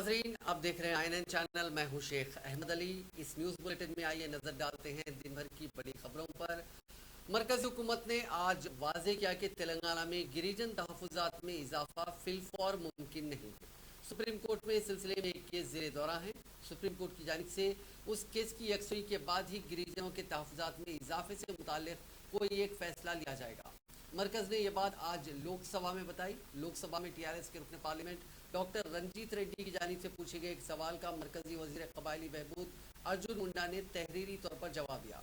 नाजरीन, आप देख रहे हैं INN चैनल। मैं हूं शेख अहमद अली। इस न्यूज बुलेटिन में आइए नजर डालते हैं दिन भर की बड़ी खबरों पर। मरकजी हुकूमत ने आज वाजे किया कि तेलंगाना में गिरिजन तहफुजात में इजाफा फिलफौर मुमकिन नहीं है। सुप्रीम कोर्ट में इस सिलसिले में एक केस ज़ेरे दौरा है। सुप्रीम कोर्ट की जानिब से उस केस की यकसुई के बाद ही गिरिजनों के तहफुजात में इजाफे से मुताल्लिक कोई एक फैसला लिया जाएगा। मरकज ने यह बात आज लोकसभा में बताई। लोकसभा में TRS के रुकन पार्लियामेंट डॉक्टर रंजीत रेड्डी की जानिब से पूछे गए एक सवाल का मरकजी वजीर कबायली बहबूद अर्जुन मुंडा ने तहरीरी तौर पर जवाब दिया।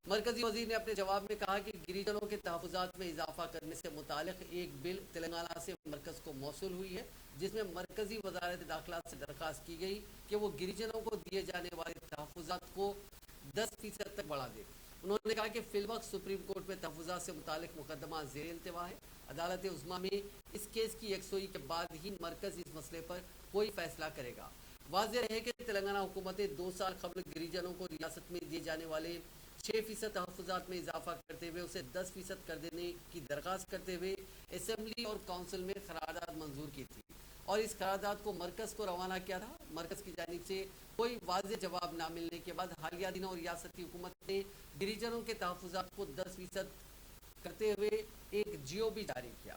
मरकजी वजीर ने अपने जवाब में कहा कि गिरिजनों के तहफुजात में इजाफा करने से मुतालिक एक बिल तेलंगाना से मरकज को मौसूल हुई है, जिसमें मरकजी वजारत दाखिला से दरख्वास्त की गई कि वो गिरिजनों को दिए जाने वाले तहफुजात को 10% तक बढ़ा दे। उन्होंने कहा कि फिलवक्त सुप्रीम कोर्ट में तहफुजात से मुतालिक मुकदमा ज़ेर इल्तिवा है। अदालत उज़्मा में इस केस की यकसुई के बाद ही मरकज इस मसले पर कोई फैसला करेगा। वाज़ेह है कि तेलंगाना हुकूमत 2 साल कबल गिरिजनों को रियासत में दिए जाने वाले 6% तहफुजात में इजाफा करते हुए उसे 10% कर देने की दरख्वास्त करते हुए असेंबली और काउंसिल में करारदाद मंजूर की थी और इस करारदाद को मरकज को रवाना किया था। मरकज की जानिब से कोई वाज़ेह जवाब न मिलने के बाद हालिया दिनों रियासती हुकूमत ने गिरिजनों के तहफुजात को 10% करते हुए एक GO भी जारी किया।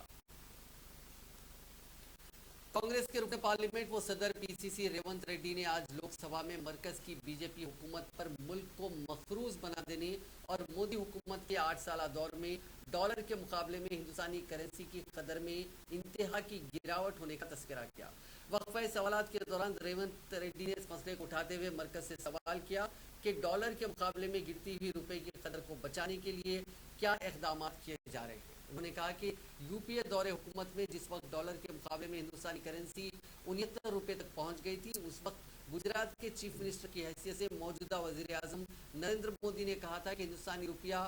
कांग्रेस के रुकन पार्लियामेंट व सदर PCC रेवंत रेड्डी ने आज लोकसभा में मरकज की BJP हुकूमत पर मुल्क को मफरूज बना देने और मोदी हुकूमत के 8 साल दौर में डॉलर के मुकाबले में हिंदुस्तानी करेंसी की कदर में इंतहा की गिरावट होने का तस्करा किया। वक्फा सवालात के दौरान रेवंत रेड्डी ने इस मसले को उठाते हुए मरकज से सवाल किया कि डॉलर के मुकाबले में गिरती हुई रुपए की कदर को बचाने के लिए क्या इक़दाम किए जा रहे हैं। उन्होंने कहा कि UPA दौरे हुकूमत में जिस वक्त डॉलर के मुकाबले में हिंदुस्तानी करेंसी 69 रुपये तक पहुंच गई थी, उस वक्त गुजरात के चीफ मिनिस्टर की हैसियत से मौजूदा वजीर आजम नरेंद्र मोदी ने कहा था कि हिंदुस्तानी रुपया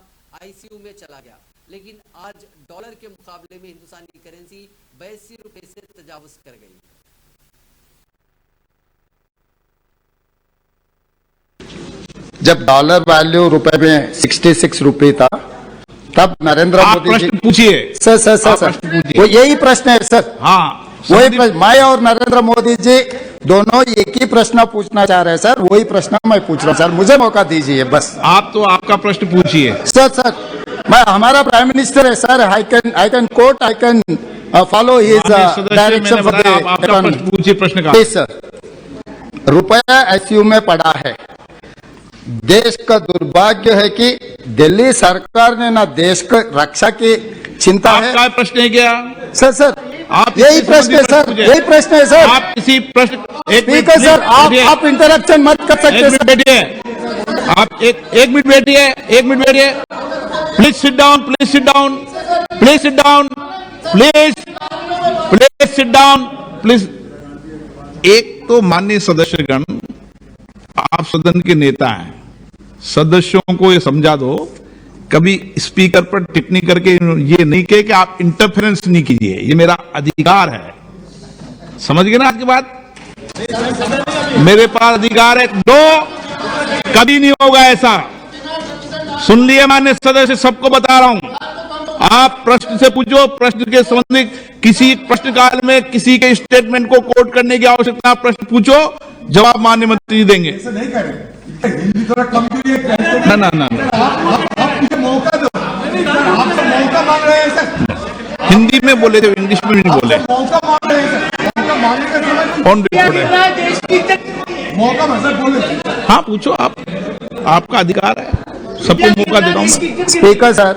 ICU में चला गया, लेकिन आज डॉलर के मुकाबले में हिंदुस्तानी करेंसी 82 रुपये से तजावुज कर गई। जब डॉलर वैल्यू रुपए में 66 रुपये था तब नरेंद्र मोदी जी पूछिए सर वो यही प्रश्न है सर। हाँ, वही प्रश्न मैं और नरेंद्र मोदी जी दोनों एक ही प्रश्न पूछना चाह रहे हैं सर। वही प्रश्न मैं पूछ रहा हूँ सर, मुझे मौका दीजिए बस। आप तो आपका प्रश्न पूछिए सर मैं हमारा प्राइम मिनिस्टर है sir. I can coat, I can follow his direction for the पूछिए प्रश्न का। सर, रुपया ICU में पड़ा है। देश का दुर्भाग्य है कि दिल्ली सरकार ने ना देश की रक्षा की चिंता है। आपका प्रश्न है क्या सर आप यही प्रश्न है सर, यही प्रश्न है सर। आप किसी प्रश्न स्पीकर सर, आप इंटरप्शन मत कर सकते सर। बैठिए, आप एक मिनट बैठिए, एक मिनट बैठिए। Please sit down, please sit down, please sit down, please sit down, please. एक तो माननीय सदस्यगण, आप सदन के नेता हैं, सदस्यों को ये समझा दो, कभी स्पीकर पर टिप्पणी करके ये नहीं कहे कि आप इंटरफेरेंस नहीं कीजिए, ये मेरा अधिकार है। समझ गए ना आज की बात? मेरे पास अधिकार है। कभी नहीं होगा ऐसा। सुन लिए माननीय सदस्य, सबको बता रहा हूं। आप प्रश्न से पूछो, प्रश्न के संबंधित किसी प्रश्नकाल में किसी के स्टेटमेंट को कोट करने की आवश्यकता, प्रश्न पूछो, जवाब माननीय मंत्री जी देंगे। ना मौका दो, आपसे मौका मांग रहे हैं सर। हिंदी में बोले थे, इंग्लिश में नहीं बोले। मौका मांग रहे हैं सर, मौका मांगने का समय कौन है? मौका मतलब बोले। हाँ पूछो, आपका अधिकार है, सबको मौका देता हूँ। स्पीकर सर,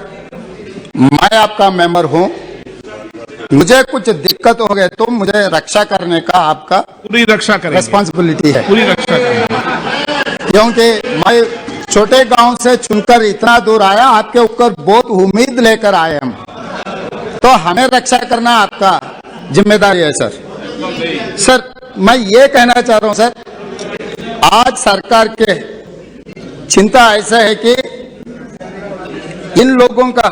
मैं आपका मेंबर हूं, मुझे कुछ दिक्कत हो गए तो मुझे रक्षा करने का आपका पूरी रक्षा करेंगे, रिस्पॉन्सिबिलिटी है। पूरी रक्षा करेंगे। क्योंकि मैं छोटे गांव से चुनकर इतना दूर आया, आपके ऊपर बहुत उम्मीद लेकर आए हम, तो हमें रक्षा करना आपका जिम्मेदारी है सर। सर मैं ये कहना चाह रहा हूं सर, आज सरकार के चिंता ऐसा है कि इन लोगों का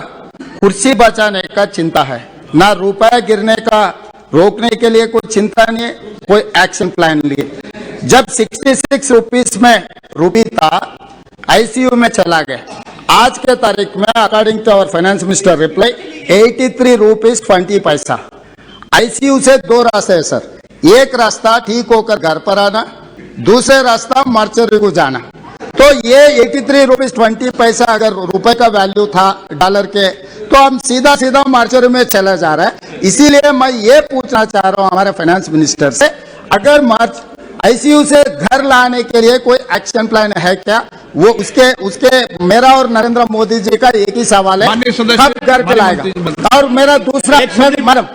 कुर्सी बचाने का चिंता है, ना रुपया गिरने का रोकने के लिए कोई चिंता नहीं है, कोई एक्शन प्लान नहीं है। जब 66 रुपीस में रुपी था, ICU में चला गया। आज के तारीख में according to our finance minister reply 83 rupees 20 paisa. ICU से 2 रास्ते है सर, एक रास्ता ठीक होकर घर पर आना, दूसरे रास्ता मर्चरी को जाना। तो ये 83 रुपीज 20 पैसा अगर रुपए का वैल्यू था डॉलर के, तो हम सीधा सीधा मर्चरी में चला जा रहा है। इसीलिए मैं ये पूछना चाह रहा हूं हमारे फाइनेंस मिनिस्टर से, अगर मार्च आईसीयू से घर लाने के लिए कोई एक्शन प्लान है क्या? वो उसके मेरा और नरेंद्र मोदी जी का एक ही सवाल है, माननीय सदस्य, कब घर पे लाएगा? और मेरा दूसरा मैडम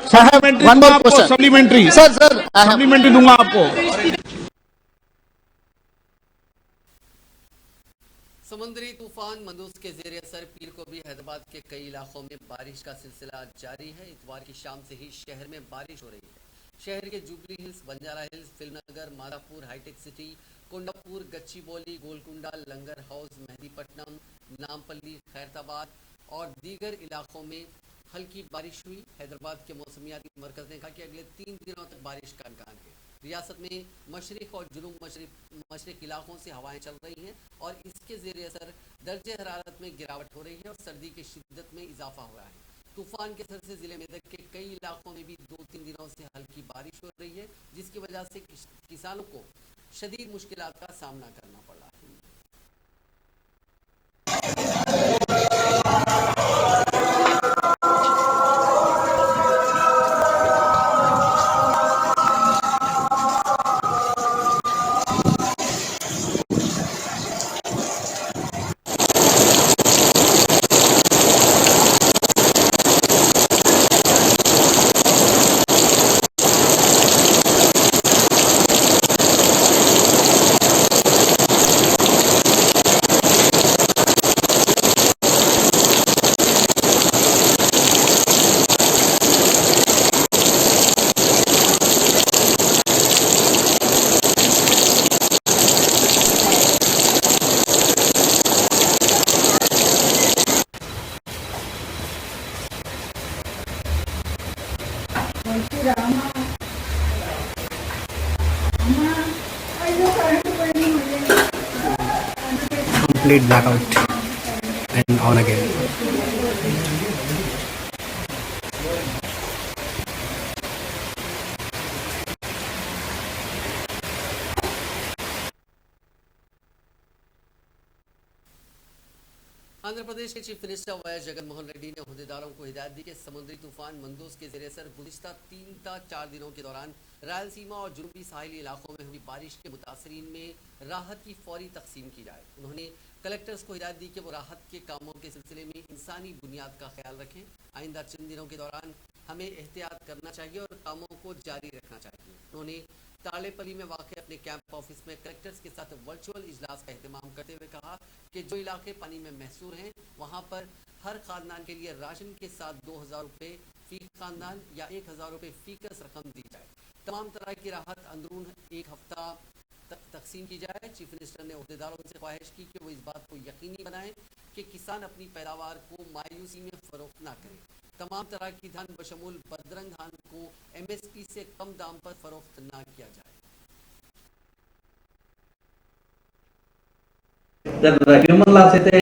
सप्लीमेंट्री सर सप्लीमेंट्री दूंगा आपको। समुद्री तूफान मंदूस के जेर असर पीर को भी हैदराबाद के कई इलाकों में बारिश का सिलसिला जारी है। इतवार की शाम से ही शहर में बारिश हो रही है। शहर के जुबली हिल्स, बंजारा हिल्स, फिल्मनगर, मादापुर, हाईटेक सिटी, कोंडापुर, गच्चीबौली, गोलकुंडा, लंगर हाउस, मेहदीपट्टनम, नामपल्ली, खैरताबाद और दीगर इलाकों में हल्की बारिश हुई। हैदराबाद के मौसमियाती मरकज ने कहा कि अगले 3 दिनों तक बारिश का इम्कान है। रियासत में मशरिक और जुनूब मशरिक इलाकों से हवाएं चल रही हैं और इसके ज़ेर असर दर्जे हरारत में गिरावट हो रही है और सर्दी की शिद्दत में इजाफा हुआ है। तूफान के असर से जिले मेदक के कई इलाकों में भी 2-3 दिनों से हल्की बारिश हो रही है, जिसकी वजह से किसानों को शदीद मुश्किलात का सामना करना पड़ रहा है। Complete blackout and on again. Andhra Pradesh के chief minister Y Jagan Mohan Reddy ने अहदेदारों को हिदायत दी कि समुद्री तूफान मंदूस के जेर असर गुज़िश्ता 3-4 दिनों के दौरान रायलसीमा और जुनूबी साहिली इलाकों में हुई बारिश के मुतासरीन में राहत की फौरी तकसीम की जाए। उन्होंने कलेक्टर्स को हिदायत दी कि वो राहत के कामों के सिलसिले में इंसानी बुनियाद का ख्याल रखें। आइंदा चंद दिनों के दौरान हमें एहतियात करना चाहिए और कामों को जारी रखना चाहिए। उन्होंने तालेपली में वाक़ अपने कैंप ऑफिस में कलेक्टर्स के साथ वर्चुअल इजलास का एहतमाम करते हुए कहा कि जो इलाके पानी में महसूर हैं वहाँ पर हर खानदान के लिए राशन के साथ 2000 रुपये फी खानदान या 1000 रुपये फीकस रकम दी जाए। तमाम तरह की राहत अंदरून एक हफ्ता तक तकसीम की जाए। चीफ मिनिस्टर ने अहदेदारों से ख्वाहिश की कि वो इस बात को यकीनी बनाएं कि किसान अपनी पैदावार को मायूसी में फरोख्त ना करें। तमाम तरह की धान बशमूल बदरंग धान को MSP से कम दाम पर फरोख्त ना किया जाए। సార్ హ్యూమన్ లాస్ అయితే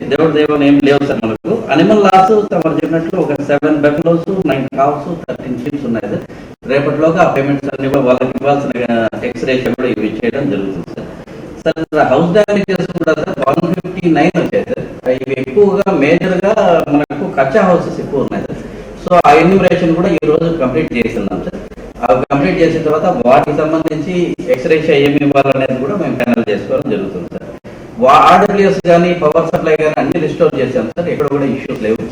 దేవుడు దేవుని ఏం లేవు సార్ మనకు. అనిమల్ లాస్ తమరు చెప్పినట్లు ఒక 7 బెఫలోస్ 9 కావ్స్ 13 షీప్స్ ఉన్నాయి సార్. రేపటిలోగా ఆ పేమెంట్స్ అన్ని వాళ్ళకి ఇవ్వాల్సిన ఎక్స్రే కూడా ఇవి చేయడం జరుగుతుంది సార్. సార్ హౌస్ డ్యామేజెస్ కూడా సార్ 159 వచ్చాయి సార్. ఇవి ఎక్కువగా మేజర్గా మనకు కచ్చా హౌసెస్ ఎక్కువ ఉన్నాయి సార్. సో ఆ ఎన్యూమరేషన్ కూడా ఈ రోజు కంప్లీట్ చేస్తున్నాం సార్. అవి కంప్లీట్ చేసిన తర్వాత వాటికి సంబంధించి ఎక్స్రే ఏమి ఇవ్వాలనేది కూడా మేము ఫైనల్ చేసుకోవడం జరుగుతుంది సార్. ఆర్డబ్ల్యూఎస్ కానీ పవర్ సప్లై కానీ అన్ని రిస్టోర్ చేశాం సార్. ఎక్కడ కూడా ఇష్యూస్ లేవు,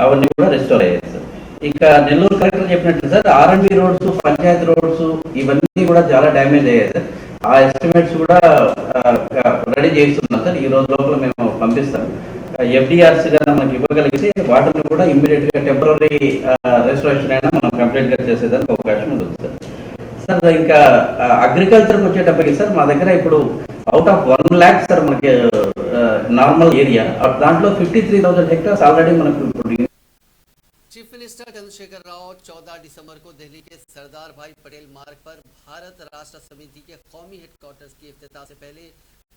అవన్నీ కూడా రెస్టోర్ అయ్యాయి సార్. ఇక నెల్లూరు కలెక్టర్ చెప్పినట్టు sir R&B roads, panchayat roads ఇవన్నీ కూడా చాలా డ్యామేజ్ అయ్యాయి సార్. ఆ ఎస్టిమేట్స్ కూడా రెడీ చేస్తున్నాం సార్. ఈ రోజు లోపల మేము పంపిస్తాం. FDRC గానే మనకి ఇవ్వగలిగితే వాటిని కూడా ఇమ్మీడియట్ గా టెంపరరీ రెస్టోరేషన్ అయినా మనం కంప్లీట్ గా చేసేదానికి అవకాశం ఉంటుంది సార్. సార్ ఇంకా అగ్రికల్చర్కి వచ్చేటప్పటికి సార్ మా దగ్గర ఇప్పుడు అవుట్ ఆఫ్ 1 lakh సార్ మనకి నార్మల్ ఏరియా, దాంట్లో 53,000 హెక్టార్స్ ఆల్రెడీ మనకు ఇప్పుడు. चीफ मिनिस्टर चंद्रशेखर राव 14 दिसंबर को दिल्ली के सरदार भाई पटेल मार्ग पर भारत राष्ट्र समिति के कौमी हेडक्वार्टर्स की इफ्तिताह से पहले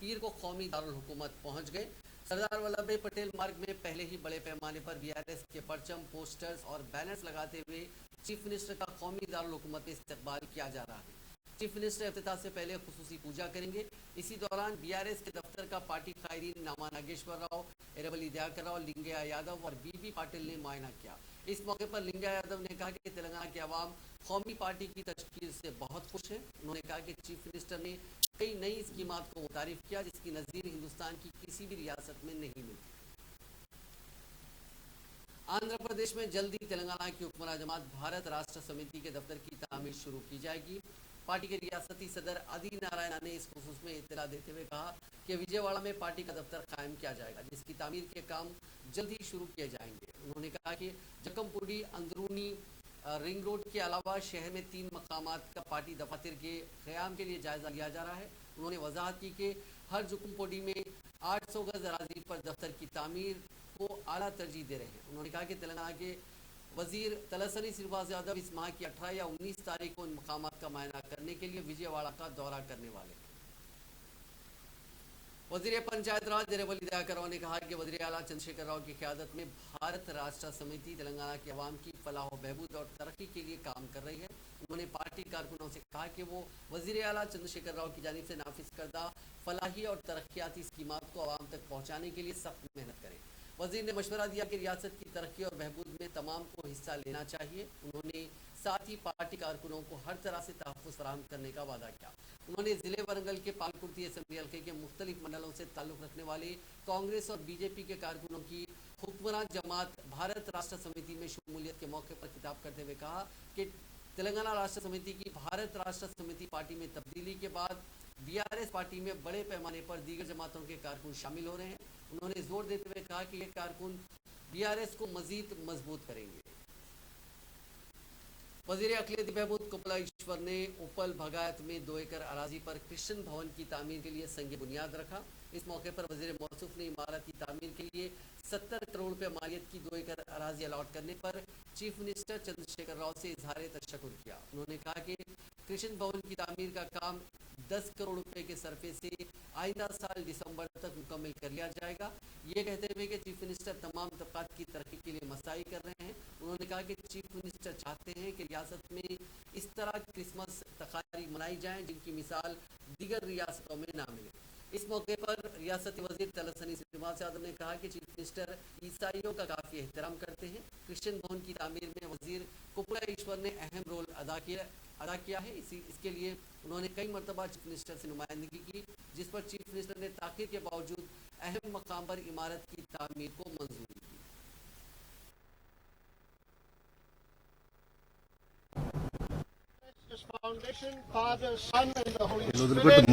पीर को कौमी दारुल हुकूमत पहुंच गए। सरदार वल्लभ भाई पटेल मार्ग में पहले ही बड़े पैमाने पर BRS के परचम, पोस्टर्स और बैनर्स लगाते हुए चीफ मिनिस्टर का कौमी दारुल हुकूमत में इस्तकबाल किया जा रहा है। चीफ मिनिस्टर इफ्तिताह से पहले खुसूसी पूजा करेंगे। इसी दौरान बीआरएस के दफ्तर का पार्टी कायरीन नामा नागेश्वर राव, एरवली दयाकर राव, लिंगैया यादव और बीबी पाटिल ने मुआयना किया। इस मौके पर लिंगैया यादव ने कहा कि तेलंगाना के अवाम कौमी पार्टी की तश्कील से बहुत खुश है। उन्होंने कहा कि चीफ मिनिस्टर ने कई नई स्कीमात को मुतारिफ किया जिसकी नज़ीर हिंदुस्तान की किसी भी रियासत में नहीं मिलती। आंध्र प्रदेश में जल्दी तेलंगाना की हुक्मरान जमात भारत राष्ट्र समिति के दफ्तर की तामीर शुरू की जाएगी। पार्टी के रियासती सदर आदि नारायण ने इस खुसूस में इत्तला देते हुए कहा कि विजयवाड़ा में पार्टी का दफ्तर कायम किया जाएगा जिसकी तामीर के काम जल्द ही शुरू किए जाएंगे। उन्होंने कहा कि जकमपुरी अंदरूनी रिंग रोड के अलावा शहर में 3 मकामात का पार्टी दफातर के क़याम के लिए जायजा लिया जा रहा है। उन्होंने वजाहत की कि हर जुकुमपोडी में 800 गज अराजी पर दफ्तर की तामीर को आला तरजीह दे रहे हैं। उन्होंने कहा कि तेलंगाना के वजीर तलसनी श्रीनिवास यादव इस माह की 18 या 19 तारीख को इन मकामात का मुआयना करने के लिए विजयवाड़ा का दौरा करने वाले हैं। वजीर पंचायत राज एरवली दयाकर राव ने कहा कि वजीर आला चंद्रशेखर राव की क़यादत में भारत राष्ट्र समिति तेलंगाना के अवाम की फलाह व बहबूद और तरक्की के लिए काम कर रही है। उन्होंने पार्टी कारकुनों से कहा कि वो वजीर आला चंद्रशेखर राव की जानिब से नाफिज करदा फलाही और तरक्याती स्कीमात को अवाम तक पहुँचाने के लिए सख्त मेहनत करें। वजीर ने मशवरा दिया कि रियासत की तरक्की और बहबूद में तमाम को हिस्सा लेना चाहिए। उन्होंने साथ ही पार्टी कारकुनों को हर तरह से तहफ़्फ़ुज़ फराहम करने का वादा किया। उन्होंने ज़िले वरंगल के पालकुर्ती असेंबली हल्के के मुख्तलिफ मंडलों से ताल्लुक़ रखने वाले कांग्रेस और बीजेपी के कारकुनों की हुक्मरान जमात भारत राष्ट्र समिति में शमूलियत के मौके पर खिताब करते हुए कहा कि तेलंगाना राष्ट्र समिति की भारत राष्ट्र समिति पार्टी में तब्दीली के बाद बीआरएस पार्टी में बड़े पैमाने पर दीगर जमातों के कारकुन शामिल हो रहे हैं। उन्होंने जोर देते हुए कहा कि ये कारकुन बीआरएस को मजीद मजबूत करेंगे। वजीर अक़लियती बहबूद कुपला ईश्वर ने उपल भगायत में 2 एकड़ अराजी पर क्रिश्चियन भवन की तामीर के लिए संग बुनियाद रखा। इस मौके पर वजीर मौसूफ ने इमारत की तामीर के लिए 70 करोड़ रुपये मालियत की 2 एकड़ अराजी अलॉट करने पर चीफ मिनिस्टर चंद्रशेखर राव से इजहार तशक्कुर किया। उन्होंने कहा कि क्रिश्चियन भवन की तामीर का काम 10 करोड़ रुपए के सरफे से आइंदा साल दिसंबर तक मुकम्मल कर लिया जाएगा। ये कहते हुए कि चीफ मिनिस्टर तमाम तबकात की तरक्की के लिए मसाई कर रहे हैं। उन्होंने कहा कि चीफ मिनिस्टर चाहते हैं कि रियासत में इस तरह क्रिसमस तकारीब मनाई जाएं जिनकी मिसाल दीगर रियासतों में ना मिले। इस मौके पर रियासती वजीर तलसनी श्रीनिवास यादव ने कहा कि चीफ मिनिस्टर ईसाइयों का काफ़ी एहतराम करते हैं। क्रिश्चियन भवन की तामीर में वजीर कुपला ईश्वर ने अहम रोल अदा किया है। इसके लिए उन्होंने कई मरतबा चीफ मिनिस्टर से नुमाइंदगी की जिस पर चीफ मिनिस्टर ने ताक़ीद के बावजूद अहम मकाम पर इमारत की तामीर को मंजूरी दी। Foundation, Father, Son, and the Holy Spirit.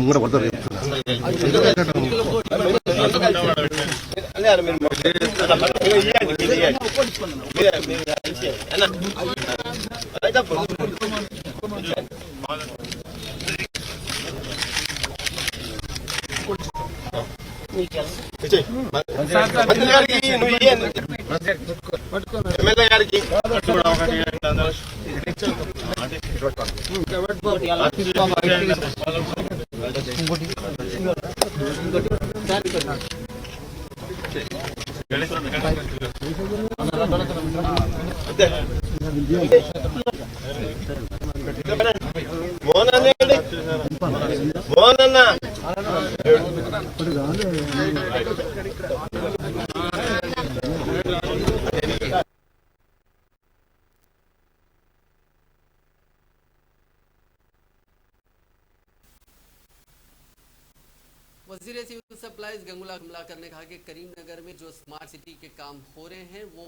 वजीर सिविल सप्लाईज गंगुला कमलाकर ने कहा कि करीमनगर में जो स्मार्ट सिटी के काम हो रहे हैं वो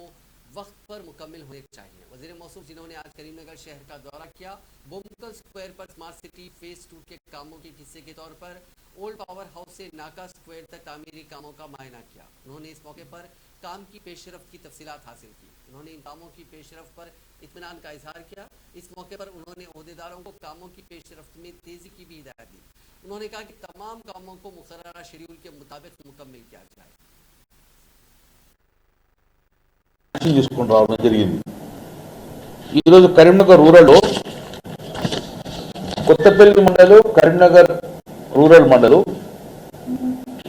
वक्त पर मुकम्मल होने चाहिए। वजीर मौसूफ जिन्होंने आज करीमनगर शहर का दौरा किया बोमकल स्क्वायर पर स्मार्ट सिटी फेज 2 के कामों के हिस्से के तौर पर ओल्ड पावर हाउस से नाका स्क्वायर तक तामीरी कामों का मुआयना किया। उन्होंने इस मौके पर काम की पेशरफ की तफसीलात हासिल की। उन्होंने इन कामों की पेशरफ पर इत्मीनान का इजहार किया। इस मौके पर उन्होंने ओहदेदारों को कामों की पेशरफ में तेजी की भी हिदायत दी। उन्होंने कहा कि तमाम कामों को मुकर्ररा शेड्यूल के मुताबिक मुकम्मल किया जाए। తీసుకొని రావడం జరిగింది। ఈరోజు కరీంనగర్ రూరల్ కొత్తపల్లి మండలం కరీంనగర్ రూరల్ మండలం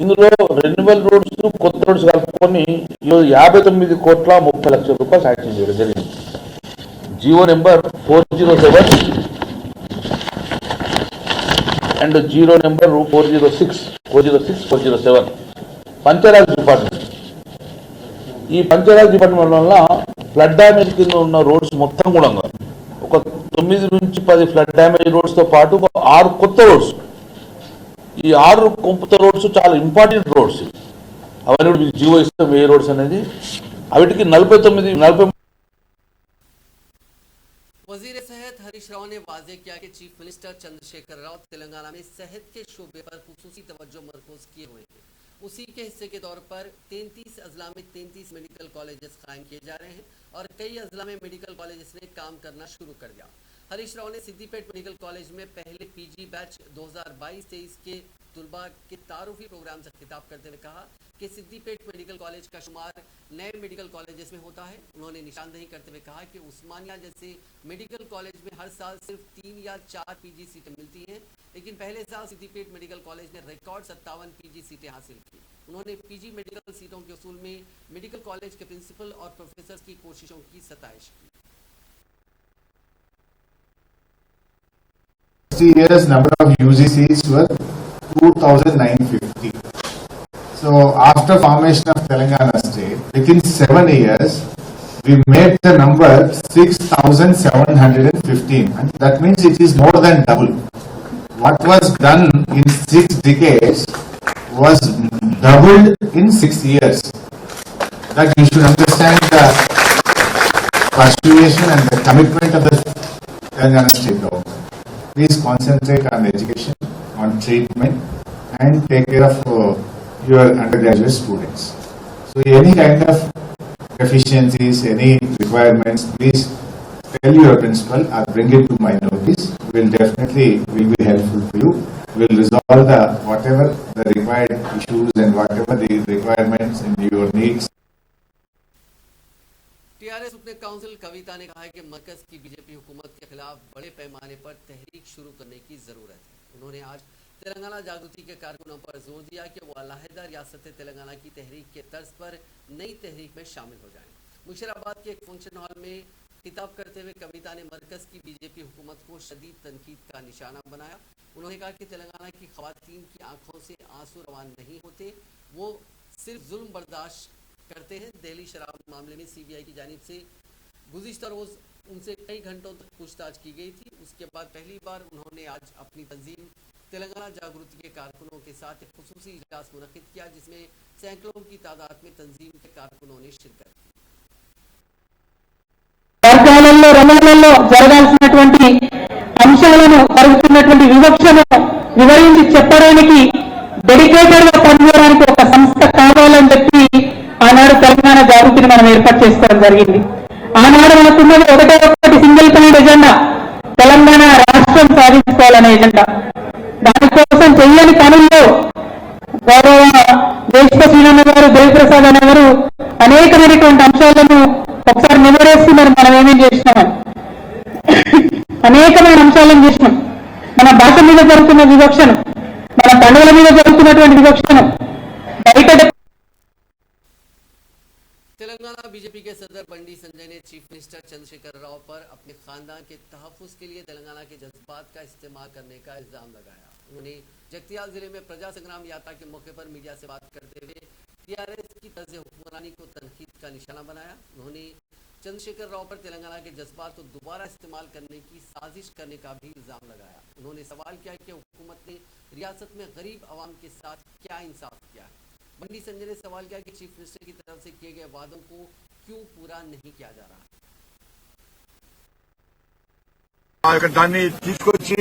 ఇందులో రెన్యువల్ రోడ్స్ కొత్త రోడ్స్ కలుపుకొని ఈరోజు 59,30,00,000 రూపాయలు శాంక్షన్ చేయడం జరిగింది। GO number 407 and zero number 406, 407 Panchayat Raj department. ఈ పంచాయరాజ్ డిపార్ట్మెంట్ వల్ల ఫ్లడ్ డ్యామేజ్ కింద ఉన్న రోడ్స్ మొత్తం కూడా ఒక 9 నుంచి 10 ఫ్లడ్ డ్యామేజ్ రోడ్స్ తో పాటు 6 కొత్త రోడ్స్. ఈ 6 కొత్త రోడ్స్ చాలా ఇంపార్టెంట్ రోడ్స్. అవన్నీ కూడా మీకు జీవో ఇస్తాం ఏ రోడ్స్ అనేది. అవిటికి 40 वजीर सेहत हरीश राव ने वाजे किया कि चीफ मिनिस्टर चंद्रशेखर राव तेलंगाना में सेहत के शोबे पर खुसूसी तवज्जो मरकूज किए हुए हैं. उसी के हिस्से के तौर पर 33 अजला में 33 मेडिकल कॉलेजेस कायम किए जा रहे हैं और कई अजला में मेडिकल कॉलेजेस ने काम करना शुरू कर दिया. हरीश राव ने सिद्दीपेट मेडिकल कॉलेज में पहले पीजी बैच 2022-23 के तुलबा के तारुफी प्रोग्राम से खिताब करते हुए कहा कि सिद्दीपेट मेडिकल कॉलेज का शुमार नए मेडिकल कॉलेजेस में होता है. उन्होंने निशानदेही करते हुए कहा कि उस्मानिया जैसे मेडिकल कॉलेज में हर साल सिर्फ 3 या 4 पीजी सीटें मिलती हैं, लेकिन पहले साल सिद्दीपेट मेडिकल कॉलेज ने रिकॉर्ड 57 पीजी सीटें हासिल की. उन्होंने पीजी मेडिकल सीटों के उसूल में मेडिकल कॉलेज के प्रिंसिपल और प्रोफेसर की कोशिशों की सताइश की. Years number of UGCs were 2,950. So after formation of Telangana state, within 7 years, we made the number 6,715. And that means it is more than double. What was done in 6 decades was doubled in 6 years. That you should understand the persuasion and the commitment of the Telangana state government. Please concentrate on education, on treatment, and take care of your undergraduate students. So any kind of deficiencies, any requirements, please tell your principal or bring it to my notice. Will be helpful to you. Will resolve whatever the required issues and whatever the requirements and your needs. TRS रुकने council कविता ने कहा है कि मरकज की BJP हुकूमत के खिलाफ बड़े पैमाने पर तहरीक शुरू करने की जरूरत है. उन्होंने आज तेलंगाना जागृति के कारकुनों पर जोर दिया कि वो अलहदा रियासत तेलंगाना की तहरीक के तर्ज पर नई तहरीक में शामिल हो जाएं. मुशीराबाद के एक फंक्शन हॉल में खिताब करते हुए कविता ने मरकज की बीजेपी हुकूमत को शदीद तनकीद का निशाना बनाया. उन्होंने कहा कि तेलंगाना की खवातीन की आंखों से आंसू रवान नहीं होते, वो सिर्फ जुल्म बर्दाश्त करते हैं. दिल्ली शराब मामले में सीबीआई की जानिब से गुज़िश्ता रोज़ उनसे कई घंटों तक पूछताछ की गई थी. उसके बाद पहली बार उन्होंने आज अपनी तंजीम तेलंगाना जागृति के कारकुनों के साथ एक खुसूसी इजलास मुनक्किद किया, जिसमें सैकड़ों की तादाद में तंजीम के कारकुनों ने शिरकत की. వర్గాలలో రంగాలలో జరగాల్సినటువంటి అంశాలను జరుగుతున్నటువంటి వివక్షను వివరించి చెప్పడానికి డెడికేటెడ్ గా పనిచేయడానికి ఒక సంస్థ కావాలని చెప్పి ఆనాడు తెలంగాణ జాగృతిని మనం ఏర్పాటు చేసుకోవడం జరిగింది. ఆనాడు మనకున్నది ఒకటి సింగిల్ పాయింట్ ఎజెండా, తెలంగాణ రాష్ట్రం సాధించుకోవాలనే ఎజెండా. దానికోసం చెయ్యని పనుల్లో గౌరవ దేశపతినన్న గారు, దేవిప్రసాద్ అన్న గారు అనేకమైనటువంటి అంశాలను ఒకసారి నిలవేసి మనం ఏమేం చేసినామని అనేకమైన అంశాలను చేసినాం. మన భాష మీద జరుగుతున్న వివక్షను, మన పండుగల మీద జరుగుతున్నటువంటి వివక్షను బయట. तेलंगाना बीजेपी के सदर बंडी संजय ने चीफ मिनिस्टर चंद्रशेखर राव पर अपने खानदान के तहफ़्फ़ुज़ के लिए तेलंगाना के जज्बात का इस्तेमाल करने का इल्ज़ाम लगाया. उन्होंने जगतियाल जिले में प्रजा संग्राम यात्रा के मौके पर मीडिया से बात करते हुए टीआरएस की तर्ज हुक्मरानी को तनकीद का निशाना बनाया. उन्होंने चंद्रशेखर राव पर तेलंगाना के जज्बात को दोबारा इस्तेमाल करने की साजिश करने का भी इल्ज़ाम लगाया. उन्होंने सवाल किया कि हुकूमत ने रियासत में गरीब आवाम के साथ क्या इंसाफ किया है. बंडी संजय ने सवाल किया कि चीफ मिनिस्टर की तरफ से किए गए वादों को क्यों पूरा नहीं किया जा रहा. దాన్ని తీసుకొచ్చి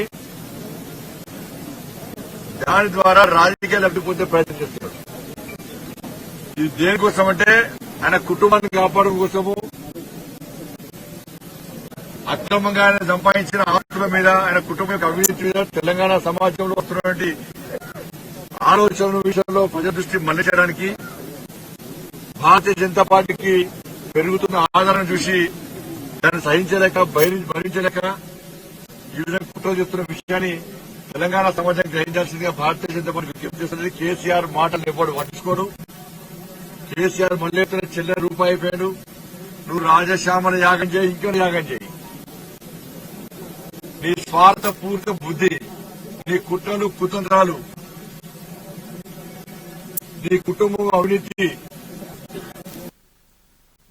దాని ద్వారా రాజకీయ లబ్ధి పొందే ప్రయత్నం చేస్తున్నారు. ఇది దేనికోసం అంటే ఆయన కుటుంబాన్ని కాపాడడం కోసము, అక్రమంగా ఆయన సంపాదించిన ఆస్తుల మీద, ఆయన కుటుంబం యొక్క అవినీతి మీద, తెలంగాణ సమాజంలో వస్తున్నటువంటి ఆలోచనల విషయంలో ప్రజల దృష్టి మళ్లించడానికి, భారతీయ జనతా పార్టీకి పెరుగుతున్న ఆదరణ చూసి దాన్ని సహించలేక, భరించలేక ఈ విధంగా కుట్రలు చేస్తున్న విషయాన్ని తెలంగాణ సమాజం గ్రహించాల్సిందిగా భారతీయ జనతా పార్టీ విజ్ఞప్తి చేస్తున్నది. కేసీఆర్ మాటలు ఎప్పుడు పట్టించుకోడు. కేసీఆర్ మళ్లీ చెల్లె రూపాయి అయిపోయాడు. నువ్వు రాజశ్యామను యాగం చేయి, ఇంకా యాగం చేయి. నీ స్వార్థ పూర్త బుద్ధి నీ కుట్రలు కుతంత్రాలు, నీ కుటుంబం అవినీతి।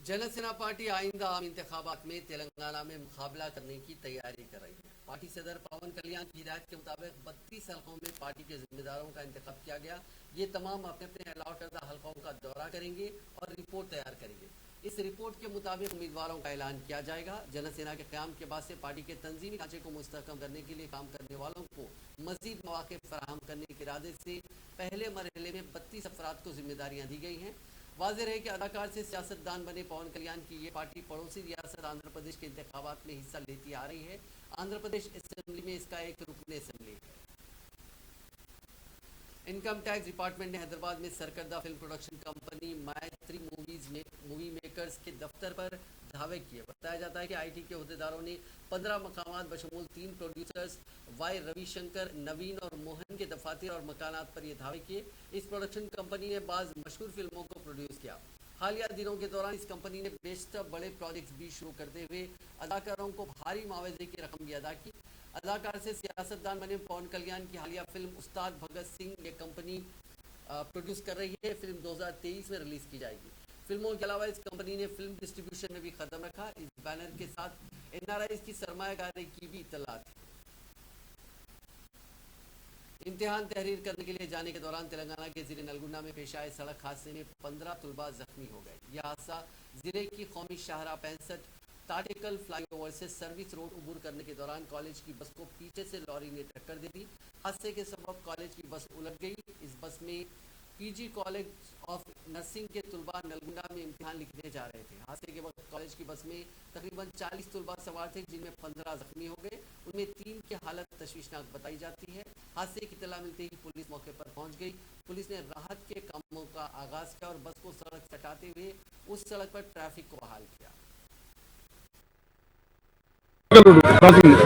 जनसेना पार्टी आइंदा आम इंतखाबात में तेलंगाना में मुकाबला करने की तैयारी कर रही है। पार्टी सदर पवन कल्याण की हिदायत के मुताबिक 32 हलकों में पार्टी के जिम्मेदारों का इंतखाब किया गया। ये तमाम अपने अपने अलाट करदा हलकों का दौरा करेंगे और रिपोर्ट तैयार करेंगे। इस रिपोर्ट के मुताबिक उम्मीदवारों का ऐलान किया जाएगा। जनसेना के क़याम के बाद से पार्टी के तंजीमी ढांचे को मुस्तहकम करने के लिए काम करने वालों को मजीद मौके फराहम करने के इरादे से पहले मरहले में 32 अफराद को जिम्मेदारियां दी गई हैं। वाज़ेह है कि अदाकार से सियासतदान बने पवन कल्याण की ये पार्टी पड़ोसी रियासत आंध्र प्रदेश के इंतखाबात में हिस्सा लेती आ रही है। आंध्र प्रदेश असेंबली में इसका एक रुकन असेंबली है। इनकम टैक्स डिपार्टमेंट ने हैदराबाद में सरकर्दा फिल्म प्रोडक्शन कंपनी मैत्री मूवी मेकर्स के दफ्तर पर धावे किए। बताया जाता है कि आईटी के अहदेदारों ने 15 मकामात बशमूल 3 प्रोड्यूसर्स वाई रविशंकर, नवीन और मोहन के दफातर और मकानात पर ये धावे किए। इस प्रोडक्शन कंपनी ने बाज़ मशहूर फिल्मों को प्रोड्यूस किया। हालिया दिनों के दौरान इस कंपनी ने बेशतर बड़े प्रोजेक्ट्स भी शुरू करते हुए अदाकारों को भारी मुआवजे की रकम भी अदा की। अदाकार से सियासतदान बने पवन कल्याण की हालिया फिल्म उस्ताद भगत सिंह ये कंपनी प्रोड्यूस कर रही है। फिल्म 2023 में रिलीज की जाएगी। फिल्मों के अलावा इस कंपनी ने फिल्म डिस्ट्रीब्यूशन में भी कदम रखा। इस बैनर के साथ NRIs की सरमायाकारी की भी इत्तला थी। इम्तिहान तहरीर करने के लिए जाने के दौरान तेलंगाना के जिले नलगुंडा में पेश आए सड़क हादसे में 15 तलबा जख्मी हो गए। यह हादसा जिले की कौमी शाहराह 65 ताटेकल फ्लाईओवर से सर्विस रोड उबूर करने के दौरान कॉलेज की बस को पीछे से लॉरी ने टक्कर दे दी। हादसे के सबब कॉलेज की बस उलट गई। इस बस में PG कॉलेज ऑफ नर्सिंग के तलबा नलगुंडा में इम्तिहान लिखने जा रहे थे। हादसे के वक्त कॉलेज की बस में तकरीबन 40 तलबा सवार थे, जिनमें 15 जख्मी हो गए। उनमें 3 की हालत तशवीशनाक बताई जाती है। हादसे की इत्तला मिलते ही पुलिस मौके पर पहुंच गई। पुलिस ने राहत के कामों का आगाज किया और बस को सड़क से हटाते हुए उस सड़क पर ट्रैफिक को बहाल किया।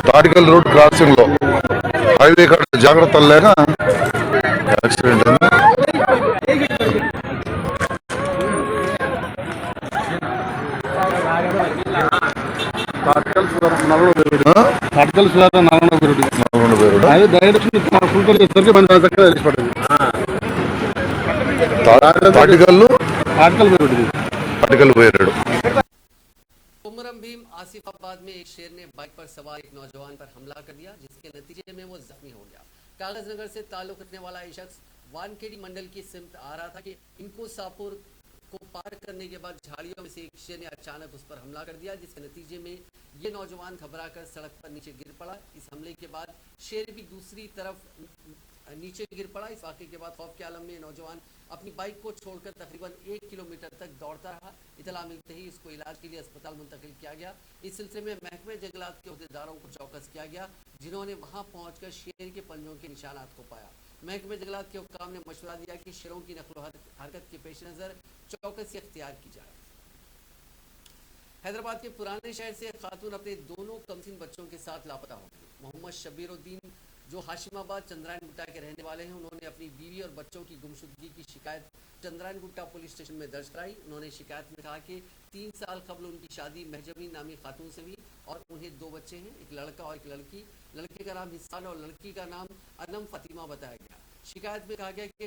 తాటికల్ రోడ్ క్రాసింగ్ లో హైవే కాడ జాగ్రత్తలు లేక యాక్సిడెంట్ అయింది। తాటికల్ పోయాడు। कुमरम भीम आसिफाबाद में एक शेर ने बाइक पर सवार एक नौजवान पर हमला कर दिया, जिसके नतीजे में वो जख्मी हो गया। कागजनगर से ताल्लुक रखने वाला ये शख्स वानखेड़ी मंडल की सिमत आ रहा था कि इनको सापुर को पार करने के बाद झाड़ियों में से एक शेर ने अचानक उस पर हमला कर दिया, जिसके नतीजे में ये नौजवान घबराकर सड़क पर नीचे गिर पड़ा। इस हमले के बाद शेर भी दूसरी तरफ नीचे गिर पड़ा। इस वाक़े के बाद खौफ के आलम में नौजवान अपनी बाइक को छोड़कर तकरीबन 1 किलोमीटर तक दौड़ता रहा। इतला मिलते ही इसको इलाज के लिए अस्पताल मुंतकिल किया गया। इस सिलसिले में महकमे जंगलात के अहदेदारों को चौकस किया गया, जिन्होंने वहां पहुंचकर शेर के पंजों के निशानात को पाया। महकमे जंगलात के हुक्काम ने मशवरा दिया कि शेरों की नकलो हरकत के पेश नज़र चौकसी अख्तियार की जाए। हैदराबाद के पुराने शहर से खातून अपने दोनों कमसिन बच्चों के साथ लापता हो गई। मोहम्मद शबीरुद्दीन, जो हाशिमाबाद चंद्रायन गुट्टा के रहने वाले हैं, उन्होंने अपनी बीवी और बच्चों की गुमशुदगी की शिकायत चंद्रायन गुट्टा पुलिस स्टेशन में दर्ज कराई। उन्होंने शिकायत में कहा कि 3 साल कबल उनकी शादी महजबीन नामी खातून से हुई और उन्हें 2 बच्चे हैं, एक लड़का और एक लड़की। लड़के का नाम हिसान और लड़की का नाम अनम फातिमा बताया गया। शिकायत में कहा गया कि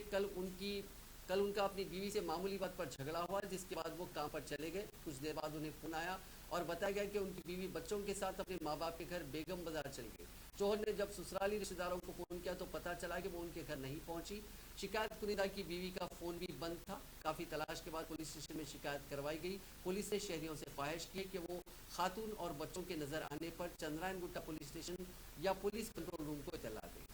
कल उनका अपनी बीवी से मामूली बात पर झगड़ा हुआ, जिसके बाद वो काम पर चले गए। कुछ देर बाद उन्हें फोन आया और बताया गया कि उनकी बीवी बच्चों के साथ अपने माँ बाप के घर बेगम बाजार चली गई। चौहर ने जब ससुराली रिश्तेदारों को फोन किया तो पता चला कि वो उनके घर नहीं पहुंची। शिकायत कुनिदा की बीवी का फोन भी बंद था। काफ़ी तलाश के बाद पुलिस स्टेशन में शिकायत करवाई गई। पुलिस ने शहरियों से ख्वाहिश की कि वो खातून और बच्चों के नजर आने पर चंद्रायन गुट्टा पुलिस स्टेशन या पुलिस कंट्रोल रूम को इत्तला दें।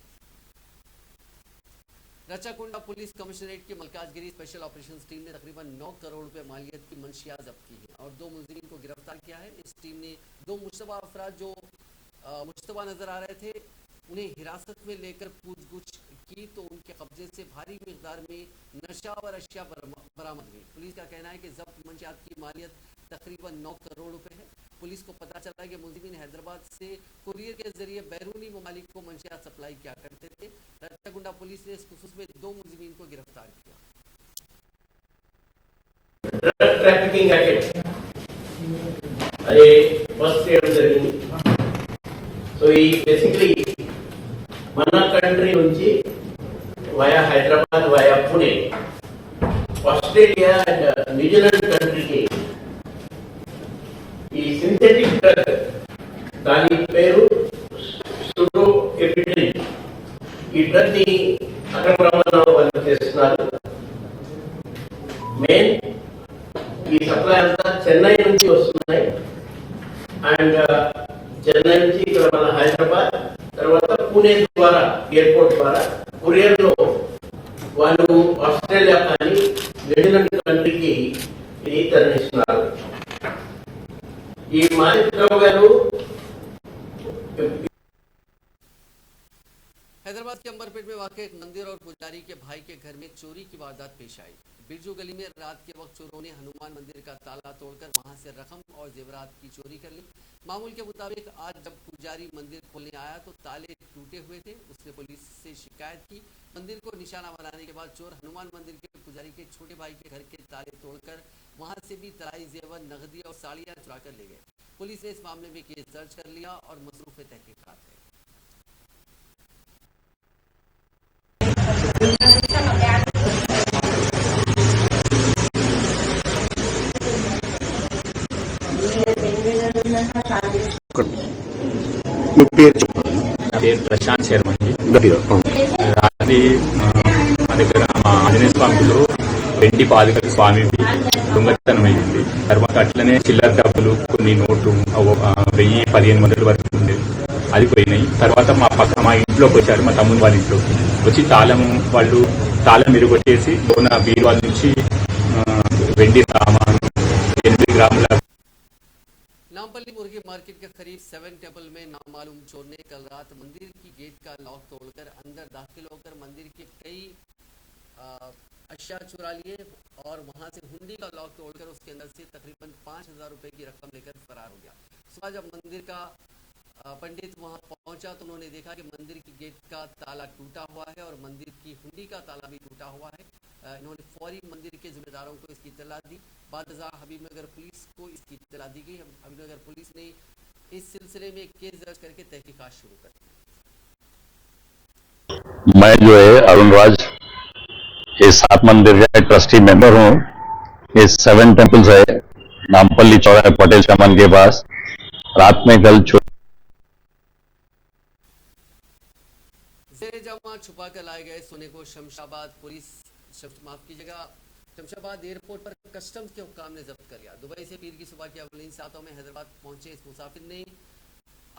रचाकुंडा पुलिस कमिश्नरेट की मलकाजगिरी स्पेशल ऑपरेशंस टीम ने तकरीबन 9 करोड़ रुपए मालियत की मंशियात जब्त की है और 2 मुलजिमीन को गिरफ्तार किया है। इस टीम ने 2 मुश्तबा अफराद जो मुश्तबा नजर आ रहे थे, उन्हें हिरासत में लेकर पूछगछ की तो उनके कब्जे से भारी मिकदार में नशावर अशिया बरामद हुई। पुलिस का कहना है कि जब्त मंशियात की मालियत तकरीबन 9 करोड़ रुपए है। पुलिस को पता चला कि मुलजिमीन हैदराबाद से कुरियर के जरिए बैरूनी ममालिक को मंशियात सप्लाई किया करते थे। रचाकुंडा पुलिस ने इस खुसूस में 2 मुलजिमीन को गिरफ्तार किया। ड्रग ट्रैफिकिंग रैकेट अरे फर्स्ट ईयर జరిగింది. సో ఈ బేసికలీ మన కంట్రీ నుంచి via Hyderabad via Pune Australia and New Zealand కంట్రీకి ఈ సింథెటిక్ డ్రగ్ దాని పేరు సూడోఎపిడ్రిన్ ఈ డ్రగ్ ని అక్రమ రవాణా వాళ్ళు చేస్తున్నారు. మెయిన్ ఈ సప్లై అంతా చెన్నై నుంచి వస్తున్నాయి అండ్ చెన్నై నుంచి ఇక్కడ మన హైదరాబాద్ తర్వాత పూణే ద్వారా ఎయిర్పోర్ట్ ద్వారా కొరియర్ లో వాళ్ళు ఆస్ట్రేలియా కానీ న్యూజిలాండ్ కంట్రీకి ఇది తరలిస్తున్నారు. ఈ మాదిక్ గారు हैदराबाद के अंबरपेट में वाक़ एक मंदिर और पुजारी के भाई के घर में चोरी की वारदात पेश आई। बिरजू गली में रात के वक्त चोरों ने हनुमान मंदिर का ताला तोड़कर वहां से रकम और जेवरात की चोरी कर ली। मामूल के मुताबिक आज जब पुजारी मंदिर खोलने आया तो ताले टूटे हुए थे। उसने पुलिस से शिकायत की। मंदिर को निशाना बनाने के बाद चोर हनुमान मंदिर के पुजारी के छोटे भाई के घर के ताले तोड़कर वहां से भी तराई जेवर, नगदी और साड़ियां चुरा कर ले गए। पुलिस ने इस मामले में केस दर्ज कर लिया और मसरूफ तहकीकात है। పేరు ప్రశాంత్ శర్మ అండి. రాత్రి మా దగ్గర మా ఆంజనేయ స్వామిలో వెండి పాదుక స్వామి దొంగతనం అయింది. తర్వాత అట్లనే చిల్లర డబ్బులు, కొన్ని నోట్లు 1000-1500 వరకు ఉండేది, అది పోయినాయి. తర్వాత మా ఇంట్లోకి వచ్చారు, మా తమ్ముడు వాళ్ళ ఇంట్లోకి వచ్చి తాళం విరుగొట్టేసి లోన బీరువాల నుంచి వెండి సామాను 8 గ్రాముల नामपल्ली मुर्गी मार्केट के करीब 7 टेबल में नामालूम चोर ने कल रात मंदिर की गेट का लॉक तोड़कर अंदर दाखिल होकर मंदिर के कई अशिया चुरा लिए और वहां से हुंडी का लॉक तोड़कर उसके अंदर से तकरीबन 5000 रुपए की रकम लेकर फरार हो गया। सुबह जब मंदिर का पंडित वहां पहुंचा तो उन्होंने देखा कि मंदिर की गेट का ताला टूटा हुआ है और मंदिर की हुंडी का ताला भी टूटा हुआ है। इन्होंने फौरी मंदिर के जिम्मेदारों को इसकी इत्तला दी। बादशाह हबीबनगर पुलिस को इसकी इत्तला दी गई। हबीबनगर पुलिस ने इस सिलसिले में केस दर्ज करके तहकीकात शुरू कर दी। मैं जो है अरुण राज, ये 7 मंदिर का ट्रस्टी मेंबर हूँ। ये 7 टेम्पल्स है नामपल्ली चौराहे पटेल चमन के पास। रात में कल जेर जमा छुपा कर लाए गए सोने को शमशाबाद एयरपोर्ट पर कस्टम्स के हुक्काम ने जब्त कर लिया। दुबई से पीर की सुबह की अवलीन सातों में हैदराबाद पहुंचे इस मुसाफिर ने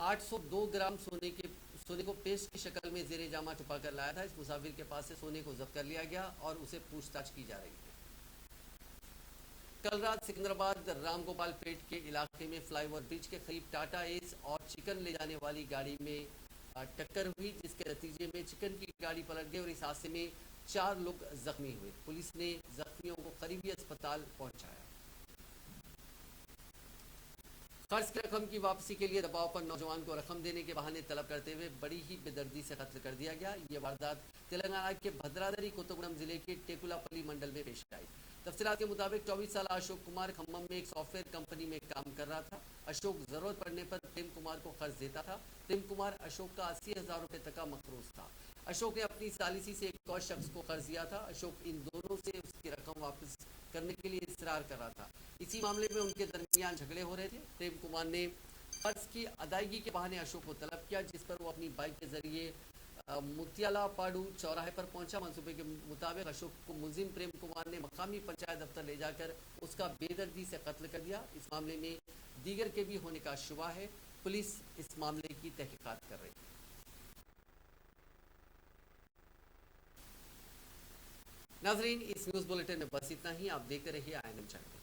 802 ग्राम सोने को पेस्ट की शक्ल में जेर जामा छुपा कर लाया था। इस मुसाफिर के पास से सोने को जब्त कर लिया गया और उसे पूछताछ की जा रही है। कल रात सिकंदराबाद रामगोपाल पेट के इलाके में फ्लाईओवर ब्रिज के करीब टाटा एस और चिकन ले जाने वाली गाड़ी में टक्कर हुई, जिसके नतीजे में चिकन की गाड़ी पलट गई और इस हादसे में 4 लोग जख्मी हुए। पुलिस ने जख्मियों को करीबी अस्पताल पहुंचाया। कर्ज की रकम की वापसी के लिए दबाव पर नौजवान को रकम देने के बहाने तलब करते हुए बड़ी ही बेदर्दी से कत्ल कर दिया गया। ये वारदात तेलंगाना के भद्रादरी कोतगुड़म जिले के टेकुलापल्ली मंडल में पेश आई। तफसीलात के मुताबिक 24 साल अशोक कुमार खम्मम में एक सॉफ्टवेयर कंपनी में काम कर रहा था। अशोक जरूरत पड़ने पर प्रेम कुमार को कर्ज देता था। प्रेम कुमार अशोक का 80,000 रुपए तक का मकरूज था। अशोक ने अपनी सालिसी से एक और शख्स को कर्ज दिया था। अशोक इन दोनों से उसकी रकम वापस करने के लिए इसरार कर रहा था। इसी मामले में उनके दरमियान झगड़े हो रहे थे। प्रेम कुमार ने कर्ज की अदायगी के बहाने अशोक को तलब किया, जिस पर वो अपनी बाइक के जरिए मुतियालापाडू चौराहे पर पहुंचा। मंसूबे के मुताबिक अशोक को मुलजिम प्रेम कुमार ने मकामी पंचायत दफ्तर ले जाकर उसका बेदर्दी से कत्ल कर दिया। इस मामले में दीगर के भी होने का शुबा है। पुलिस इस मामले की तहकीकात कर रही है। नाजरीन, इस न्यूज़ बुलेटिन में बस इतना ही। आप देखते रहिए INM चैनल।